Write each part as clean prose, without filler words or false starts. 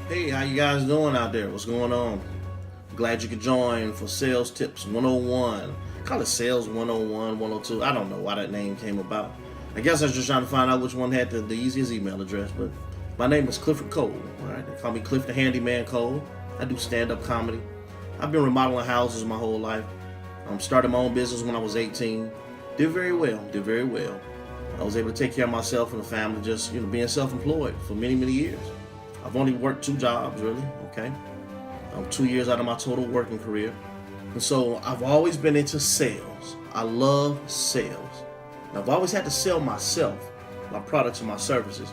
Hey, how you guys doing out there? What's going on? Glad you could join for Sales Tips 101. Call it Sales 101, 102. I don't know why that name came about. I guess I was just trying to find out which one had the easiest email address, but my name is Clifford Cole. All right, they call me Cliff the Handyman Cole. I do stand-up comedy. I've been remodeling houses my whole life. Started my own business when I was 18. Did very well. I was able to take care of myself and the family, just being self-employed for many, many years. I've only worked 2 jobs, really. Okay, 2 years out of my total working career, and so I've always been into sales. I love sales. And I've always had to sell myself, my products and my services.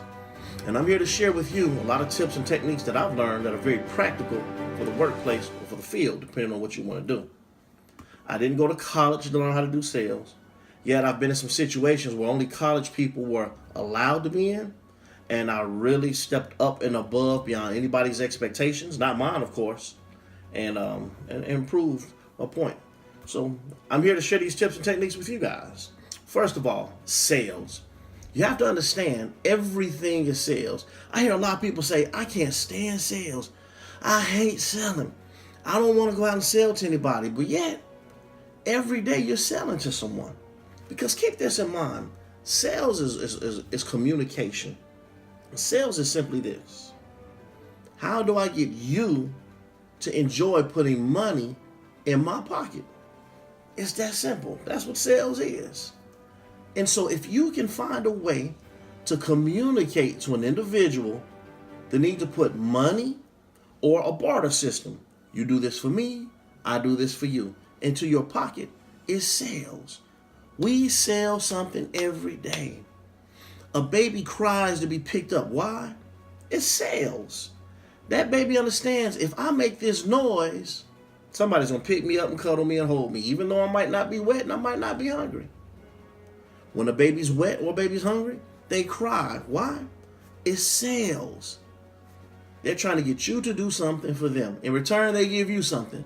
And I'm here to share with you a lot of tips and techniques that I've learned that are very practical for the workplace or for the field, depending on what you want to do. I didn't go to college to learn how to do sales, yet I've been in some situations where only college people were allowed to be in, and I really stepped up and above beyond anybody's expectations, not mine, of course, and improved a point. So I'm here to share these tips and techniques with you guys. First of all, sales. You have to understand everything is sales. I hear a lot of people say, I can't stand sales. I hate selling. I don't want to go out and sell to anybody. But yet, every day you're selling to someone. Because keep this in mind, sales is communication. Sales is simply this. How do I get you to enjoy putting money in my pocket? It's that simple. That's what sales is. And so if you can find a way to communicate to an individual the need to put money or a barter system, you do this for me, I do this for you, into your pocket, is sales. We sell something every day. A baby cries to be picked up. Why? It's sales. That baby understands if I make this noise, somebody's going to pick me up and cuddle me and hold me, even though I might not be wet and I might not be hungry. When a baby's wet or a baby's hungry, they cry. Why? It's sales. They're trying to get you to do something for them. In return, they give you something.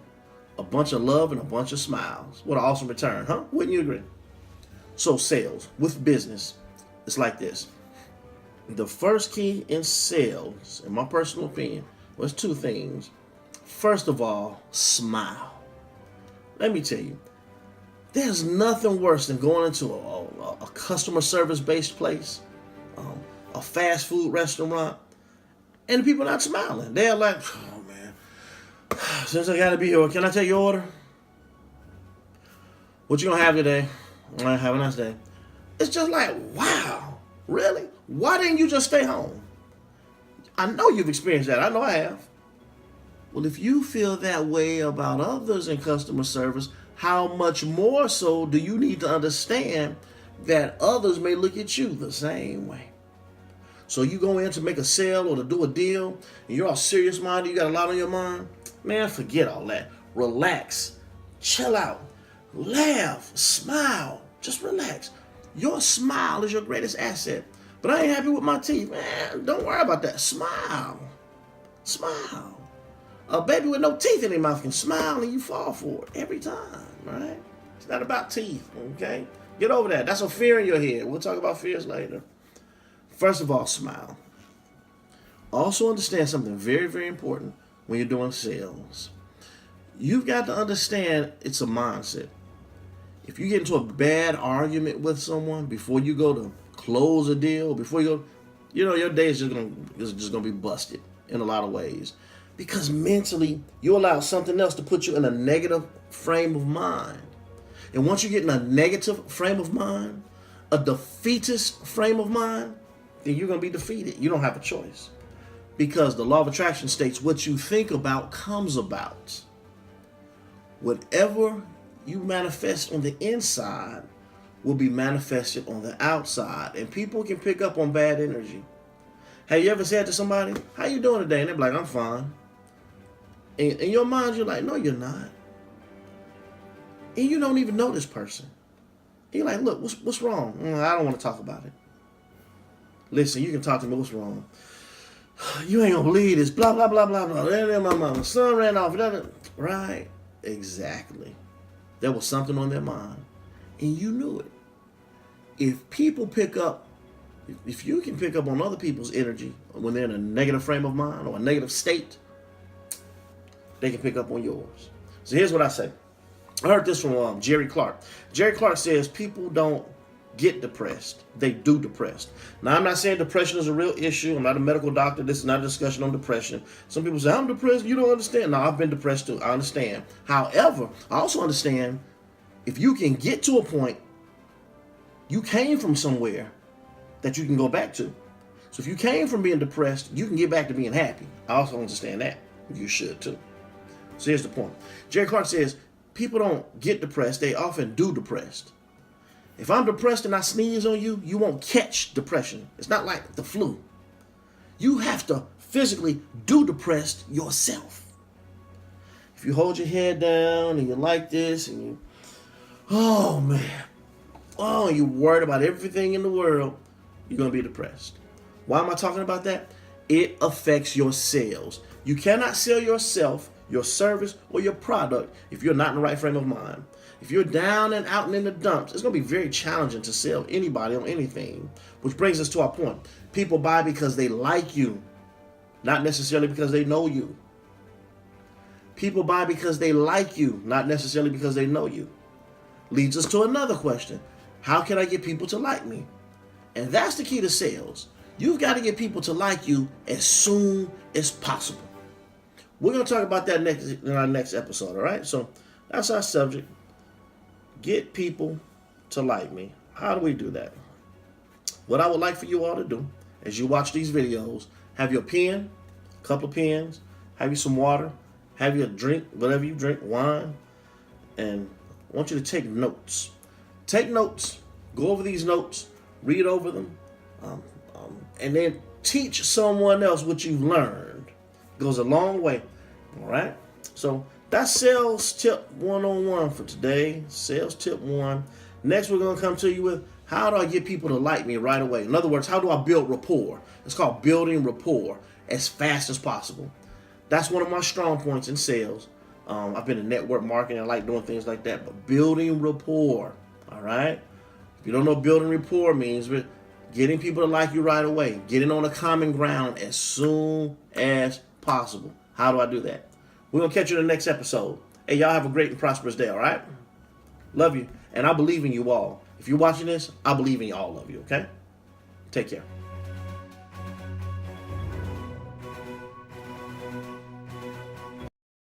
A bunch of love and a bunch of smiles. What an awesome return, huh? Wouldn't you agree? So sales with business. It's like this. The first key in sales, in my personal opinion, was 2 things. First of all, smile. Let me tell you, there's nothing worse than going into a customer service-based place, a fast food restaurant, and the people not smiling. They're like, oh man, since I gotta be here, can I take your order? What you gonna have today? All right, have a nice day. It's just like, wow, really? Why didn't you just stay home? I know you've experienced that. I know I have. Well, if you feel that way about others in customer service, how much more so do you need to understand that others may look at you the same way? So you go in to make a sale or to do a deal, and you're all serious-minded, you got a lot on your mind, man, forget all that. Relax. Chill out. Laugh. Smile. Just relax. Your smile is your greatest asset. But I ain't happy with my teeth. Man, don't worry about that. Smile. Smile. A baby with no teeth in their mouth can smile and you fall for it every time, right? It's not about teeth, okay? Get over that. That's a fear in your head. We'll talk about fears later. First of all, smile. Also understand something very, very important when you're doing sales. You've got to understand it's a mindset. If you get into a bad argument with someone before you go to close a deal, before you go, your day is just gonna be busted in a lot of ways. Because mentally, you allow something else to put you in a negative frame of mind. And once you get in a negative frame of mind, a defeatist frame of mind, then you're gonna be defeated. You don't have a choice. Because the law of attraction states what you think about comes about. Whatever you manifest on the inside will be manifested on the outside. And people can pick up on bad energy. Have you ever said to somebody, how you doing today? And they're like, I'm fine. And in your mind, you're like, no, you're not. And you don't even know this person. And you're like, look, what's wrong? I don't want to talk about it. Listen, you can talk to me, what's wrong? You ain't gonna believe this, blah, blah, blah, blah, blah. My son ran off. Right, exactly. There was something on their mind. And you knew it. If people pick up If you can pick up on other people's energy when they're in a negative frame of mind or a negative state, they can pick up on yours. So here's what I say. I heard this from Jerry Clark. Jerry Clark says people don't get depressed. They do depressed. Now, I'm not saying depression is a real issue. I'm not a medical doctor. This is not a discussion on depression. Some people say, I'm depressed. You don't understand. No, I've been depressed too. I understand. However, I also understand if you can get to a point, you came from somewhere that you can go back to. So if you came from being depressed, you can get back to being happy. I also understand that. You should too. So here's the point. Jerry Clark says, people don't get depressed. They often do depressed. If I'm depressed and I sneeze on you, you won't catch depression. It's not like the flu. You have to physically do depressed yourself. If you hold your head down and you're like this and you, oh man, oh, you're worried about everything in the world, you're going to be depressed. Why am I talking about that? It affects your sales. You cannot sell yourself, your service, or your product if you're not in the right frame of mind. If you're down and out and in the dumps, it's going to be very challenging to sell anybody on anything. Which brings us to our point. People buy because they like you, not necessarily because they know you. People buy because they like you, not necessarily because they know you. Leads us to another question. How can I get people to like me? And that's the key to sales. You've got to get people to like you as soon as possible. We're going to talk about that in our next episode, all right? So that's our subject. Get people to like me. How do we do that? What I would like for you all to do as you watch these videos, have your pen, a couple of pens, have you some water, have your drink, whatever you drink, wine, and I want you to take notes. Take notes, go over these notes, read over them, and then teach someone else what you've learned. It goes a long way, all right? So that's sales tip 101 for today. Sales tip 1. Next, we're going to come to you with how do I get people to like me right away? In other words, how do I build rapport? It's called building rapport as fast as possible. That's one of my strong points in sales. I've been in network marketing. I like doing things like that. But building rapport, all right? If you don't know what building rapport means, but getting people to like you right away. Getting on a common ground as soon as possible. How do I do that? We're going to catch you in the next episode. Hey, y'all have a great and prosperous day, all right? Love you. And I believe in you all. If you're watching this, I believe in all of you, okay? Take care.